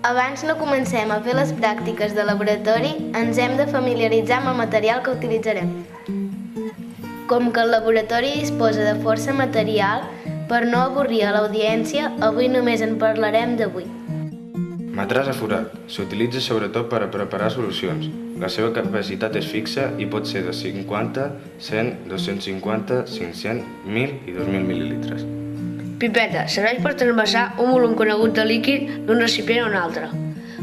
Abans no comencem a fer les pràctiques de laboratori, ens hem de familiaritzar amb el material que utilitzarem. Com que el laboratori disposa de força material, per no avorrir a l'audiència, avui només en parlarem d'8. Matràs a forat. S'utilitza sobretot per a preparar solucions. La seva capacitat és fixa i pot ser de 50, 100, 250, 500, 1.000 i 2.000 mil·lilitres. Pipeta. Serveix per transvasar un volum conegut de líquid d'un recipient a un altre.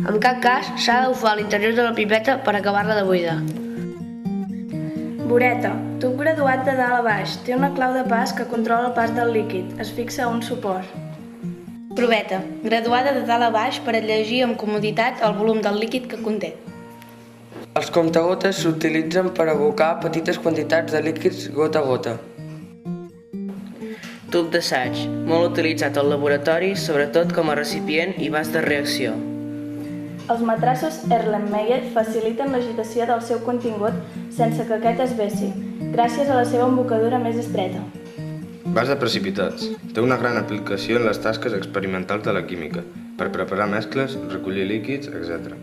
En cap cas s'ha de bufar a l'interior de la pipeta per acabar-la de buidar. Bureta. Tub graduat de dalt a baix. Té una clau de pas que controla el pas del líquid. Es fixa a un suport. Proveta. Graduada de dalt a baix per a llegir amb comoditat el volum del líquid que conté. Els comptagotes s'utilitzen per abocar petites quantitats de líquids gota a gota. Tub d'assaig, molt utilitzat al laboratori, sobretot com a recipient i vas de reacció. Els matrassos Erlenmeyer faciliten l'agitació del seu contingut sense que aquest es vessi, gràcies a la seva embocadura més estreta. Vas de precipitats. Té una gran aplicació en les tasques experimentals de la química, per preparar mescles, recollir líquids, etc.